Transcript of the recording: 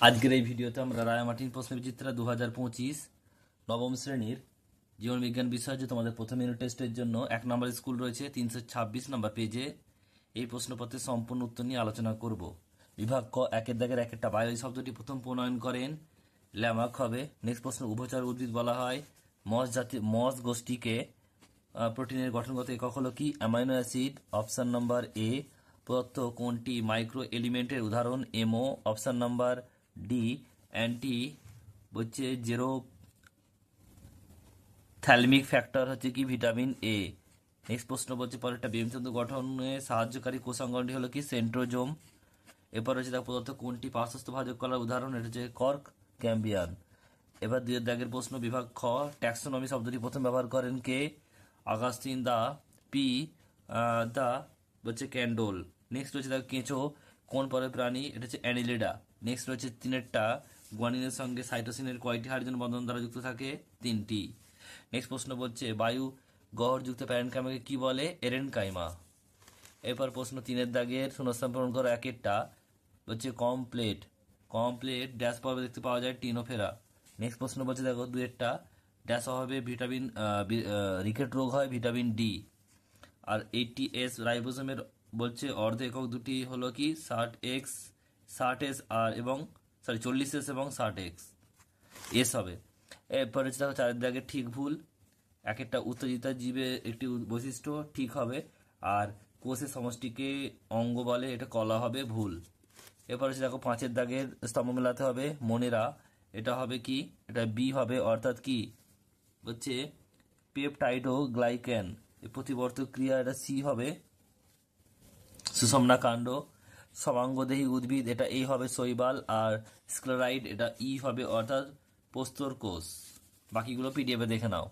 আজকের এই ভিডিওতে আমরা রায়-মার্টিন প্রশ্নবিচিত্রা 2025 নবম শ্রেণীর জীবনবিজ্ঞান বিষয় যে তোমাদের প্রথম ইউনিট টেস্টের জন্য 1 নম্বর স্কুল রয়েছে 326 নম্বর পেজে এই প্রশ্নপত্রের সম্পূর্ণ উত্তর নিয়ে আলোচনা করব। বিভাগ ক একের দাগের একটা বায়ু এই শব্দটি প্রথম প্রণয়ন করেন ল্যামার্ক হবে। নেক্সট প্রশ্ন, উভচর উদ্ভিদ বলা হয় মস গোষ্ঠীকে। প্রোটিনের গঠনগত একক হলো কি? Amino acid. Option number A. প্রদত্ত কোনটি মাইক্রো এলিমেন্টের উদাহরণ? এমও। অপশন নাম্বার ডি অ্যান্টি হচ্ছে জেরো থ্যালমিক ফ্যাক্টর হচ্ছে কি? Vitamin A. নেক্সট প্রশ্ন বলছে পরেরটা বীজতন্তু গঠনে সাহায্যকারী কোষাঙ্গনটি হলো কি? সেন্ট্রোজোম। এরপর হচ্ছে তার প্রদত্ত কোনটি পার্শ্বস্থ ভাজক কলার উদাহরণ? এটা হচ্ছে কর্ক ক্যাম্বিয়ান। এবার দুইয়ের দাগের প্রশ্ন বিভাগ খ ট্যাক্সোনমি শব্দটি প্রথম ব্যবহার করেন কে? অগাস্টিন দা। পি দা হচ্ছে ক্যান্ডোল। নেক্সট রয়েছে তার কেঁচো কোন পরের প্রাণী? এটা হচ্ছে অ্যানিলিডা। নেক্সট রয়েছে তিনেরটা গুয়ানিনের সঙ্গে সাইটোসিনের কয়টি হাইড্রোজেন বন্ধন দ্বারা যুক্ত থাকে? 3টি। নেক্সট প্রশ্ন বলছে বায়ু গহরযুক্ত প্যারেনকাইমাকে কি বলে? এরেনকাইমা। এরপর প্রশ্ন তিনের দাগের শূন্যস্থান পূরণ করো একেরটা হচ্ছে কমপ্লেট ড্যাশ পর্বে দেখতে পাওয়া যায় টিনোফেরা। নেক্সট প্রশ্ন বলছে দেখো দুয়েরটা ড্যাশ অভাবে ভিটামিন রিকেট রোগ হয় ভিটামিন ডি। আর 80S রাইবোসোমের বলছে অর্ধ একক দুটি হলো কি? 60S আর এবং 40S এবং 60X এস হবে। এরপরে হচ্ছে দেখো চারের দাগে ঠিক ভুল। একটা উত্তেজিত জীবের একটি বৈশিষ্ট্য ঠিক হবে, আর কোষের সমষ্টিকে অঙ্গ বলে, এটা কলা হবে ভুল। এরপর হচ্ছে দেখো পাঁচের দাগের স্তম্ভ মেলাতে হবে মনেরা, এটা হবে কি? এটা বি হবে, অর্থাৎ কি হচ্ছে পেপটাইডো গ্লাইক্যান প্রতিবর্তক ক্রিয়া, এটা সি হবে সুষমনা কাণ্ড। সবাঙ্গদেহী উদ্ভিদ, এটা এ হবে শৈবাল। আর স্ক্লেরাইড, এটা ই হবে, অর্থাৎ প্রস্তর কোষ। বাকিগুলো পিডিএফে দেখে নাও।